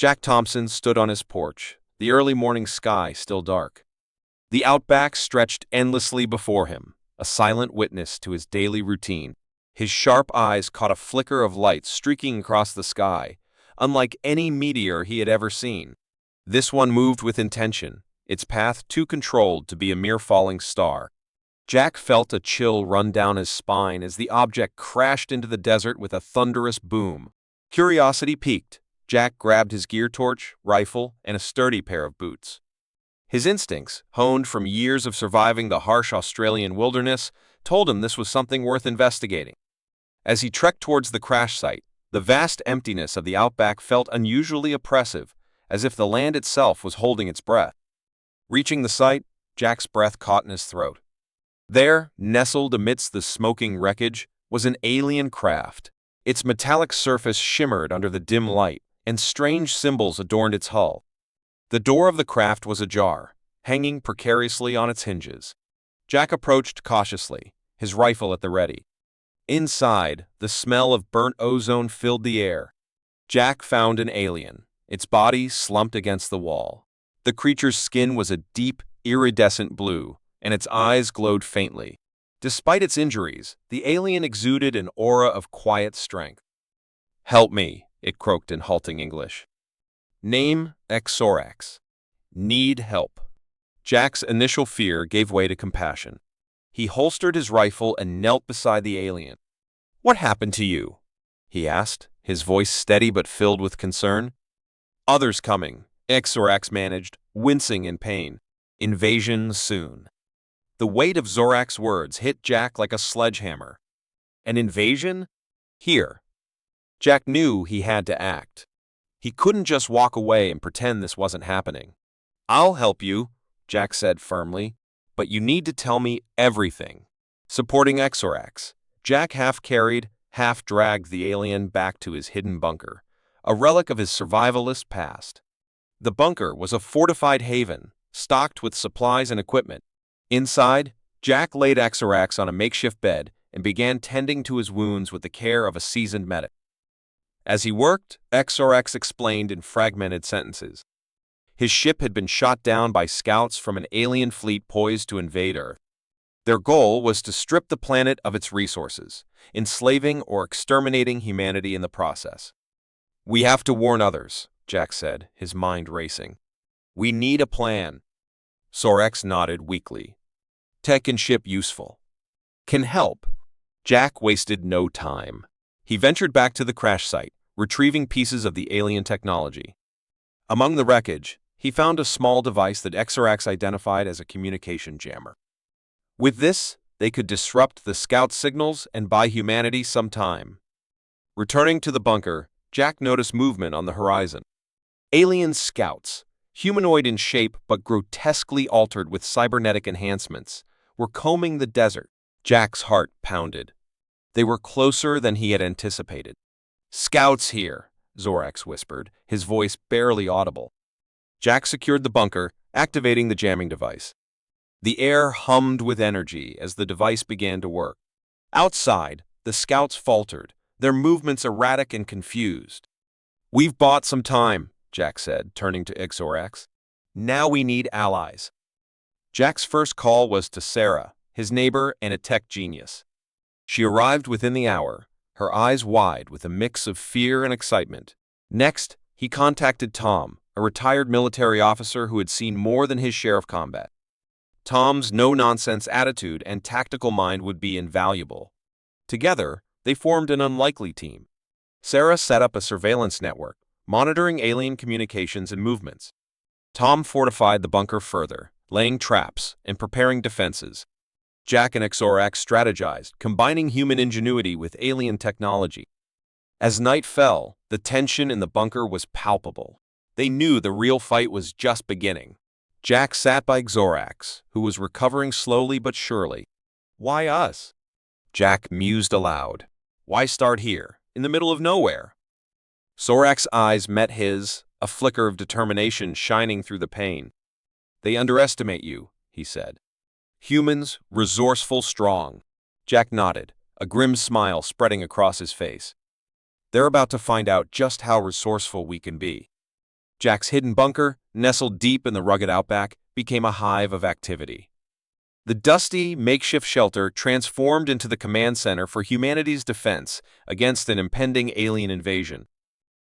Jack Thompson stood on his porch, the early morning sky still dark. The outback stretched endlessly before him, a silent witness to his daily routine. His sharp eyes caught a flicker of light streaking across the sky, unlike any meteor he had ever seen. This one moved with intention, its path too controlled to be a mere falling star. Jack felt a chill run down his spine as the object crashed into the desert with a thunderous boom. Curiosity piqued. Jack grabbed his gear torch, rifle, and a sturdy pair of boots. His instincts, honed from years of surviving the harsh Australian wilderness, told him this was something worth investigating. As he trekked towards the crash site, the vast emptiness of the outback felt unusually oppressive, as if the land itself was holding its breath. Reaching the site, Jack's breath caught in his throat. There, nestled amidst the smoking wreckage, was an alien craft. Its metallic surface shimmered under the dim light, and strange symbols adorned its hull. The door of the craft was ajar, hanging precariously on its hinges. Jack approached cautiously, his rifle at the ready. Inside, the smell of burnt ozone filled the air. Jack found an alien, its body slumped against the wall. The creature's skin was a deep, iridescent blue, and its eyes glowed faintly. Despite its injuries, the alien exuded an aura of quiet strength. "Help me," it croaked in halting English. Name, Exorax. Need help. Jack's initial fear gave way to compassion. He holstered his rifle and knelt beside the alien. "What happened to you?" he asked, his voice steady but filled with concern. "Others coming," Exorax managed, wincing in pain. "Invasion soon." The weight of Zorak's words hit Jack like a sledgehammer. An invasion? Here. Jack knew he had to act. He couldn't just walk away and pretend this wasn't happening. "I'll help you," Jack said firmly, "but you need to tell me everything." Supporting Exorax, Jack half-carried, half-dragged the alien back to his hidden bunker, a relic of his survivalist past. The bunker was a fortified haven, stocked with supplies and equipment. Inside, Jack laid Exorax on a makeshift bed and began tending to his wounds with the care of a seasoned medic. As he worked, Exorax explained in fragmented sentences. His ship had been shot down by scouts from an alien fleet poised to invade Earth. Their goal was to strip the planet of its resources, enslaving or exterminating humanity in the process. "We have to warn others," Jack said, his mind racing. "We need a plan." Zorax nodded weakly. "Tech and ship useful. Can help." Jack wasted no time. He ventured back to the crash site, retrieving pieces of the alien technology. Among the wreckage, he found a small device that Exorax identified as a communication jammer. With this, they could disrupt the scout signals and buy humanity some time. Returning to the bunker, Jack noticed movement on the horizon. Alien scouts, humanoid in shape but grotesquely altered with cybernetic enhancements, were combing the desert. Jack's heart pounded. They were closer than he had anticipated. "Scouts here," Zorax whispered, his voice barely audible. Jack secured the bunker, activating the jamming device. The air hummed with energy as the device began to work. Outside, the scouts faltered, their movements erratic and confused. "We've bought some time," Jack said, turning to Exorax. "Now we need allies." Jack's first call was to Sarah, his neighbor and a tech genius. She arrived within the hour, her eyes wide with a mix of fear and excitement. Next, he contacted Tom, a retired military officer who had seen more than his share of combat. Tom's no-nonsense attitude and tactical mind would be invaluable. Together, they formed an unlikely team. Sarah set up a surveillance network, monitoring alien communications and movements. Tom fortified the bunker further, laying traps and preparing defenses. Jack and Exorax strategized, combining human ingenuity with alien technology. As night fell, the tension in the bunker was palpable. They knew the real fight was just beginning. Jack sat by Exorax, who was recovering slowly but surely. "Why us?" Jack mused aloud. "Why start here, in the middle of nowhere?" Zorax's eyes met his, a flicker of determination shining through the pain. "They underestimate you," he said. "Humans, resourceful, strong." Jack nodded, a grim smile spreading across his face. "They're about to find out just how resourceful we can be." Jack's hidden bunker, nestled deep in the rugged outback, became a hive of activity. The dusty, makeshift shelter transformed into the command center for humanity's defense against an impending alien invasion.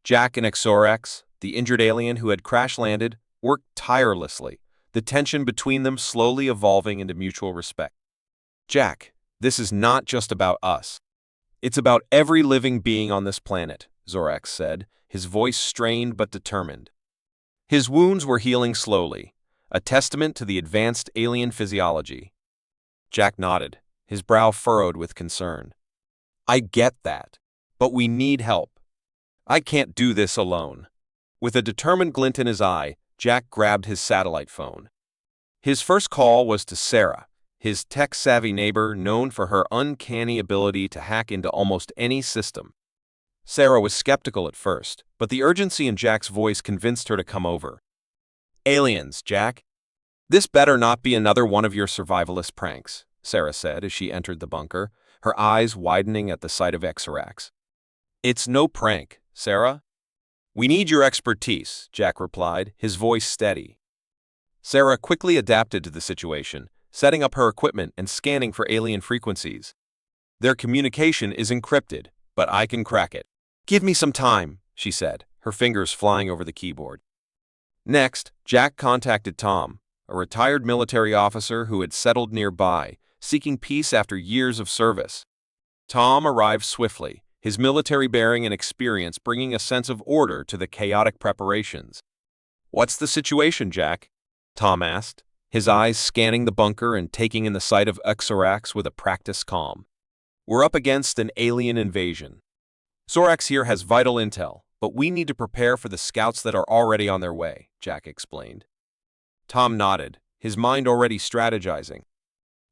Jack and Xorax, the injured alien who had crash-landed, worked tirelessly, the tension between them slowly evolving into mutual respect. "Jack, this is not just about us. It's about every living being on this planet," Xorax said, his voice strained but determined. His wounds were healing slowly, a testament to the advanced alien physiology. Jack nodded, his brow furrowed with concern. "I get that, but we need help. I can't do this alone." With a determined glint in his eye, Jack grabbed his satellite phone. His first call was to Sarah, his tech-savvy neighbor known for her uncanny ability to hack into almost any system. Sarah was skeptical at first, but the urgency in Jack's voice convinced her to come over. "Aliens, Jack. This better not be another one of your survivalist pranks," Sarah said as she entered the bunker, her eyes widening at the sight of Xorax. "It's no prank, Sarah. We need your expertise," Jack replied, his voice steady. Sarah quickly adapted to the situation, setting up her equipment and scanning for alien frequencies. "Their communication is encrypted, but I can crack it." "Give me some time," she said, her fingers flying over the keyboard. Next, Jack contacted Tom, a retired military officer who had settled nearby, seeking peace after years of service. Tom arrived swiftly, his military bearing and experience bringing a sense of order to the chaotic preparations. "What's the situation, Jack?" Tom asked, his eyes scanning the bunker and taking in the sight of Xorax with a practiced calm. "We're up against an alien invasion. Xorax here has vital intel, but we need to prepare for the scouts that are already on their way," Jack explained. Tom nodded, his mind already strategizing.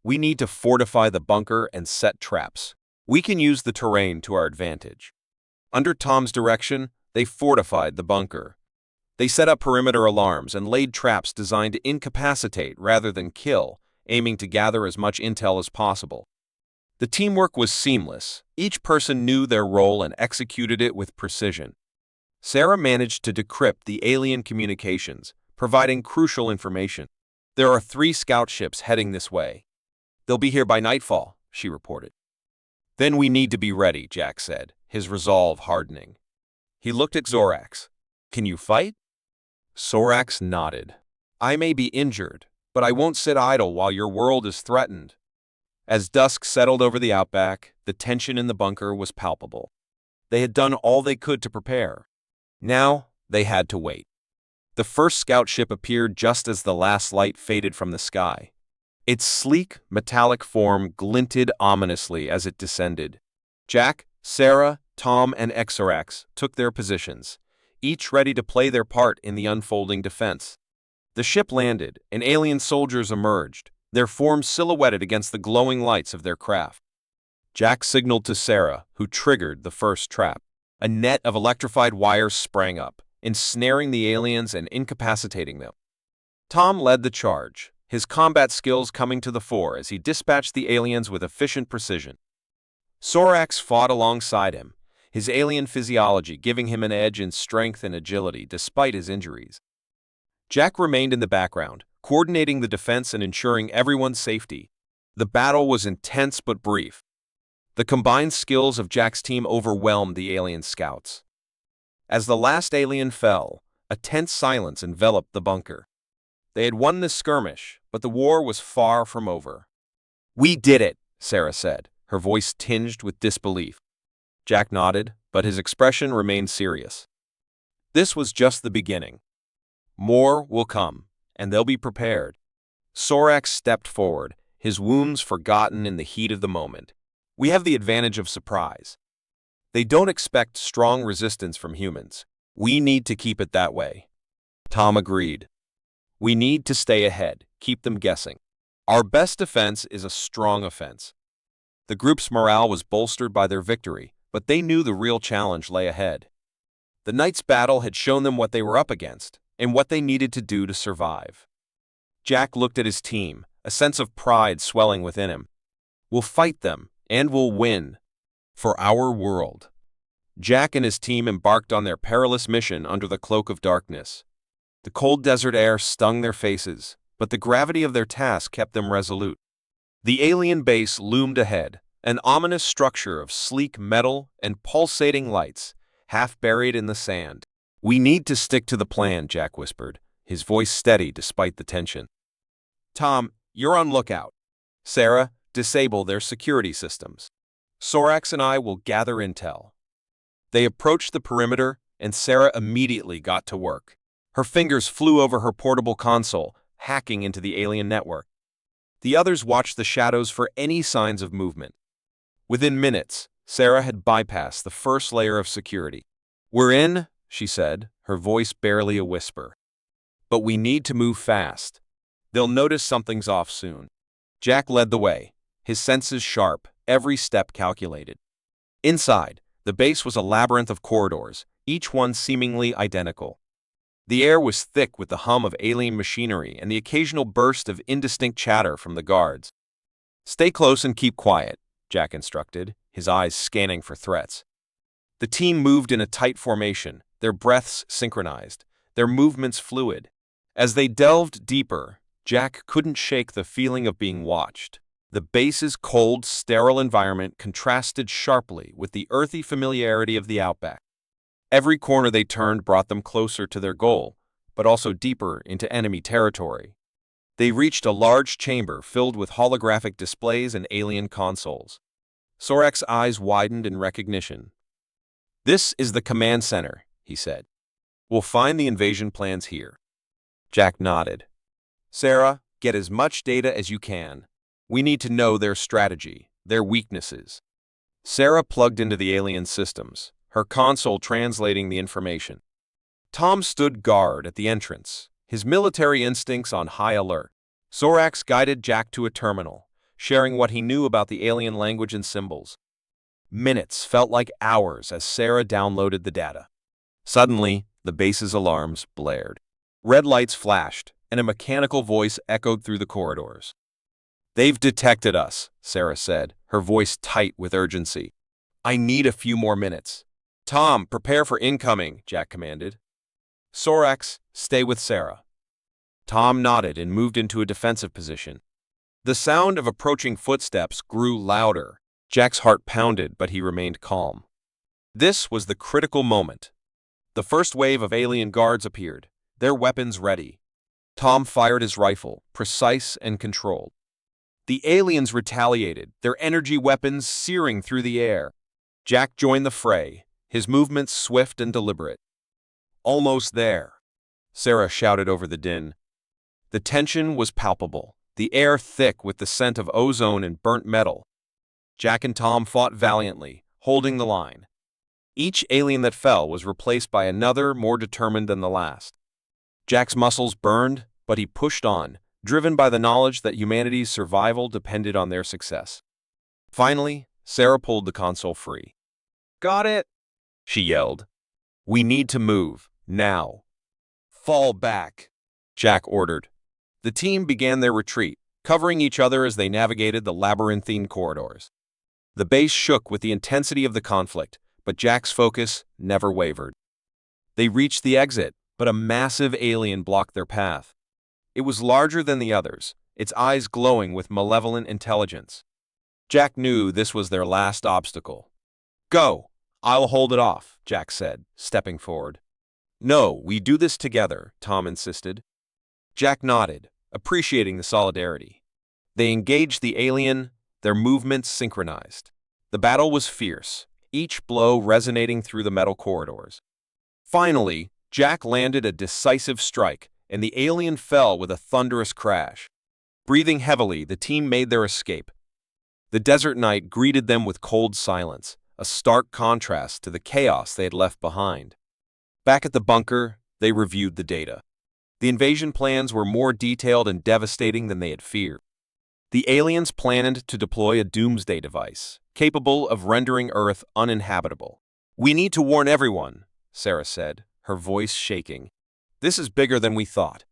"We need to fortify the bunker and set traps. We can use the terrain to our advantage." Under Tom's direction, they fortified the bunker. They set up perimeter alarms and laid traps designed to incapacitate rather than kill, aiming to gather as much intel as possible. The teamwork was seamless. Each person knew their role and executed it with precision. Sarah managed to decrypt the alien communications, providing crucial information. "There are 3 scout ships heading this way. They'll be here by nightfall," she reported. "Then we need to be ready," Jack said, his resolve hardening. He looked at Xorax. "Can you fight?" Xorax nodded. "I may be injured, but I won't sit idle while your world is threatened." As dusk settled over the outback, the tension in the bunker was palpable. They had done all they could to prepare. Now, they had to wait. The first scout ship appeared just as the last light faded from the sky. Its sleek, metallic form glinted ominously as it descended. Jack, Sarah, Tom, and Xorax took their positions, each ready to play their part in the unfolding defense. The ship landed, and alien soldiers emerged, their forms silhouetted against the glowing lights of their craft. Jack signaled to Sarah, who triggered the first trap. A net of electrified wires sprang up, ensnaring the aliens and incapacitating them. Tom led the charge, his combat skills coming to the fore as he dispatched the aliens with efficient precision. Xorax fought alongside him, his alien physiology giving him an edge in strength and agility despite his injuries. Jack remained in the background, coordinating the defense and ensuring everyone's safety. The battle was intense but brief. The combined skills of Jack's team overwhelmed the alien scouts. As the last alien fell, a tense silence enveloped the bunker. They had won this skirmish, but the war was far from over. "We did it," Sarah said, her voice tinged with disbelief. Jack nodded, but his expression remained serious. This was just the beginning. More will come, and they'll be prepared. Xorax stepped forward, his wounds forgotten in the heat of the moment. "We have the advantage of surprise. They don't expect strong resistance from humans. We need to keep it that way." Tom agreed. "We need to stay ahead, keep them guessing. Our best defense is a strong offense." The group's morale was bolstered by their victory, but they knew the real challenge lay ahead. The night's battle had shown them what they were up against, and what they needed to do to survive. Jack looked at his team, a sense of pride swelling within him. "We'll fight them, and we'll win. For our world." Jack and his team embarked on their perilous mission under the cloak of darkness, The cold desert air stung their faces, but the gravity of their task kept them resolute. The alien base loomed ahead, an ominous structure of sleek metal and pulsating lights, half buried in the sand. "We need to stick to the plan," Jack whispered, his voice steady despite the tension. "Tom, you're on lookout. Sarah, disable their security systems. Sorax and I will gather intel." They approached the perimeter, and Sarah immediately got to work. Her fingers flew over her portable console, hacking into the alien network. The others watched the shadows for any signs of movement. Within minutes, Sarah had bypassed the first layer of security. "We're in," she said, her voice barely a whisper. "But we need to move fast. They'll notice something's off soon." Jack led the way, his senses sharp, every step calculated. Inside, the base was a labyrinth of corridors, each one seemingly identical. The air was thick with the hum of alien machinery and the occasional burst of indistinct chatter from the guards. "Stay close and keep quiet," Jack instructed, his eyes scanning for threats. The team moved in a tight formation, their breaths synchronized, their movements fluid. As they delved deeper, Jack couldn't shake the feeling of being watched. The base's cold, sterile environment contrasted sharply with the earthy familiarity of the outback. Every corner they turned brought them closer to their goal, but also deeper into enemy territory. They reached a large chamber filled with holographic displays and alien consoles. Sorax's eyes widened in recognition. "This is the command center," he said. "We'll find the invasion plans here." Jack nodded. "Sarah, get as much data as you can. We need to know their strategy, their weaknesses." Sarah plugged into the alien systems, her console translating the information. Tom stood guard at the entrance, his military instincts on high alert. Sorax guided Jack to a terminal, sharing what he knew about the alien language and symbols. Minutes felt like hours as Sarah downloaded the data. Suddenly, the base's alarms blared. Red lights flashed, and a mechanical voice echoed through the corridors. "They've detected us," Sarah said, her voice tight with urgency. "I need a few more minutes." "Tom, prepare for incoming," Jack commanded. "Sorax, stay with Sarah." Tom nodded and moved into a defensive position. The sound of approaching footsteps grew louder. Jack's heart pounded, but he remained calm. This was the critical moment. The first wave of alien guards appeared, their weapons ready. Tom fired his rifle, precise and controlled. The aliens retaliated, their energy weapons searing through the air. Jack joined the fray, his movements swift and deliberate. "Almost there," Sarah shouted over the din. The tension was palpable, the air thick with the scent of ozone and burnt metal. Jack and Tom fought valiantly, holding the line. Each alien that fell was replaced by another more determined than the last. Jack's muscles burned, but he pushed on, driven by the knowledge that humanity's survival depended on their success. Finally, Sarah pulled the console free. "Got it!" she yelled. "We need to move, now." "Fall back," Jack ordered. The team began their retreat, covering each other as they navigated the labyrinthine corridors. The base shook with the intensity of the conflict, but Jack's focus never wavered. They reached the exit, but a massive alien blocked their path. It was larger than the others, its eyes glowing with malevolent intelligence. Jack knew this was their last obstacle. "Go! I'll hold it off," Jack said, stepping forward. "No, we do this together," Tom insisted. Jack nodded, appreciating the solidarity. They engaged the alien, their movements synchronized. The battle was fierce, each blow resonating through the metal corridors. Finally, Jack landed a decisive strike, and the alien fell with a thunderous crash. Breathing heavily, the team made their escape. The desert night greeted them with cold silence, a stark contrast to the chaos they had left behind. Back at the bunker, they reviewed the data. The invasion plans were more detailed and devastating than they had feared. The aliens planned to deploy a doomsday device, capable of rendering Earth uninhabitable. "We need to warn everyone," Sarah said, her voice shaking. "This is bigger than we thought."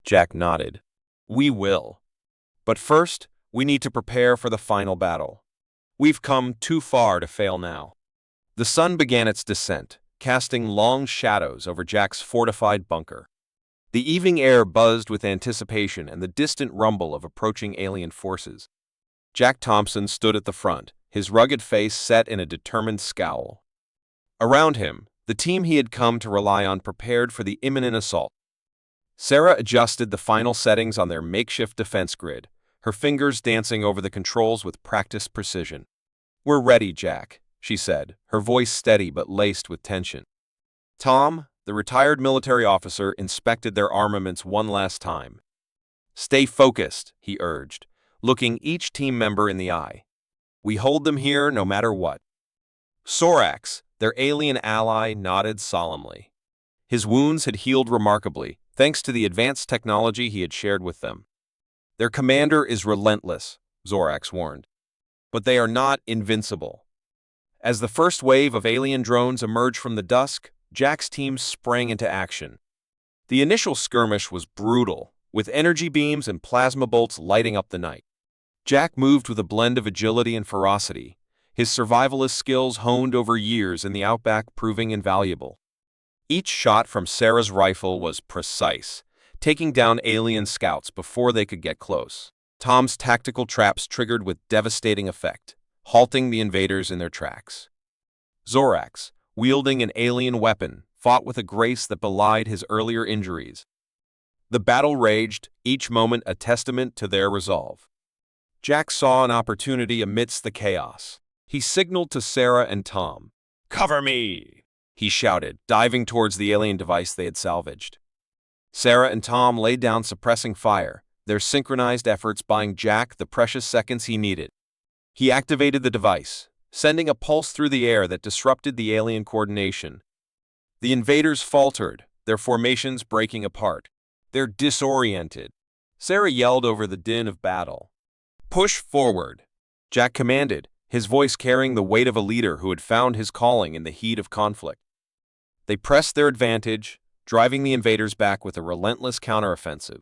Jack nodded. "We will. But first, we need to prepare for the final battle. We've come too far to fail now." The sun began its descent, casting long shadows over Jack's fortified bunker. The evening air buzzed with anticipation and the distant rumble of approaching alien forces. Jack Thompson stood at the front, his rugged face set in a determined scowl. Around him, the team he had come to rely on prepared for the imminent assault. Sarah adjusted the final settings on their makeshift defense grid, her fingers dancing over the controls with practiced precision. "We're ready, Jack," she said, her voice steady but laced with tension. Tom, the retired military officer, inspected their armaments one last time. "Stay focused," he urged, looking each team member in the eye. "We hold them here no matter what." Sorax, their alien ally, nodded solemnly. His wounds had healed remarkably, thanks to the advanced technology he had shared with them. "Their commander is relentless," Zorax warned. "But they are not invincible." As the first wave of alien drones emerged from the dusk, Jack's team sprang into action. The initial skirmish was brutal, with energy beams and plasma bolts lighting up the night. Jack moved with a blend of agility and ferocity, his survivalist skills honed over years in the outback proving invaluable. Each shot from Sarah's rifle was precise, taking down alien scouts before they could get close. Tom's tactical traps triggered with devastating effect, halting the invaders in their tracks. Zorax, wielding an alien weapon, fought with a grace that belied his earlier injuries. The battle raged, each moment a testament to their resolve. Jack saw an opportunity amidst the chaos. He signaled to Sarah and Tom. "Cover me!" he shouted, diving towards the alien device they had salvaged. Sarah and Tom laid down suppressing fire, their synchronized efforts buying Jack the precious seconds he needed. He activated the device, sending a pulse through the air that disrupted the alien coordination. The invaders faltered, their formations breaking apart. "They're disoriented." Sarah yelled over the din of battle. "Push forward," Jack commanded, his voice carrying the weight of a leader who had found his calling in the heat of conflict. They pressed their advantage, driving the invaders back with a relentless counteroffensive.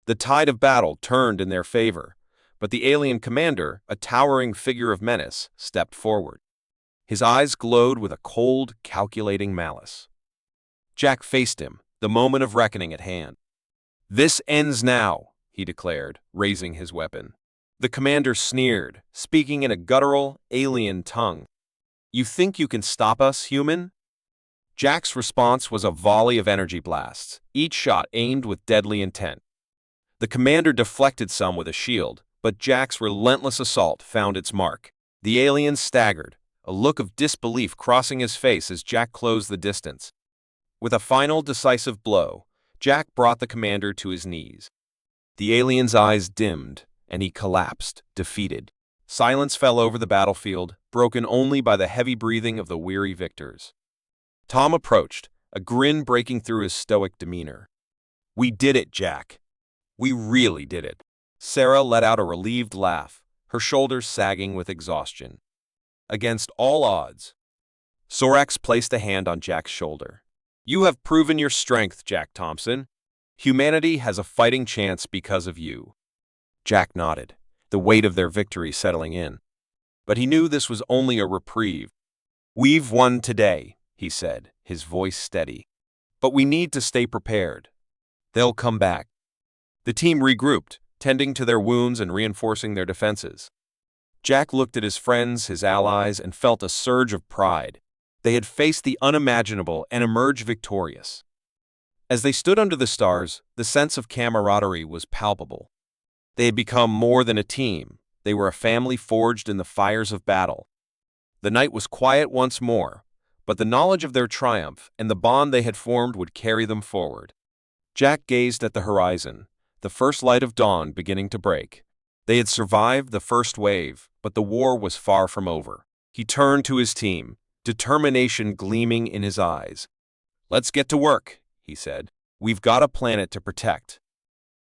The tide of battle turned in their favor, but the alien commander, a towering figure of menace, stepped forward. His eyes glowed with a cold, calculating malice. Jack faced him, the moment of reckoning at hand. "This ends now," he declared, raising his weapon. The commander sneered, speaking in a guttural, alien tongue. "You think you can stop us, human?" Jack's response was a volley of energy blasts, each shot aimed with deadly intent. The commander deflected some with a shield, but Jack's relentless assault found its mark. The alien staggered, a look of disbelief crossing his face as Jack closed the distance. With a final decisive blow, Jack brought the commander to his knees. The alien's eyes dimmed, and he collapsed, defeated. Silence fell over the battlefield, broken only by the heavy breathing of the weary victors. Tom approached, a grin breaking through his stoic demeanor. "We did it, Jack. We really did it." Sarah let out a relieved laugh, her shoulders sagging with exhaustion. Against all odds. Sorax placed a hand on Jack's shoulder. "You have proven your strength, Jack Thompson. Humanity has a fighting chance because of you." Jack nodded, the weight of their victory settling in. But he knew this was only a reprieve. "We've won today," he said, his voice steady. "But we need to stay prepared. They'll come back." The team regrouped, tending to their wounds and reinforcing their defenses. Jack looked at his friends, his allies, and felt a surge of pride. They had faced the unimaginable and emerged victorious. As they stood under the stars, the sense of camaraderie was palpable. They had become more than a team. They were a family forged in the fires of battle. The night was quiet once more, but the knowledge of their triumph and the bond they had formed would carry them forward. Jack gazed at the horizon, the first light of dawn beginning to break. They had survived the first wave, but the war was far from over. He turned to his team, determination gleaming in his eyes. "Let's get to work," he said. "We've got a planet to protect,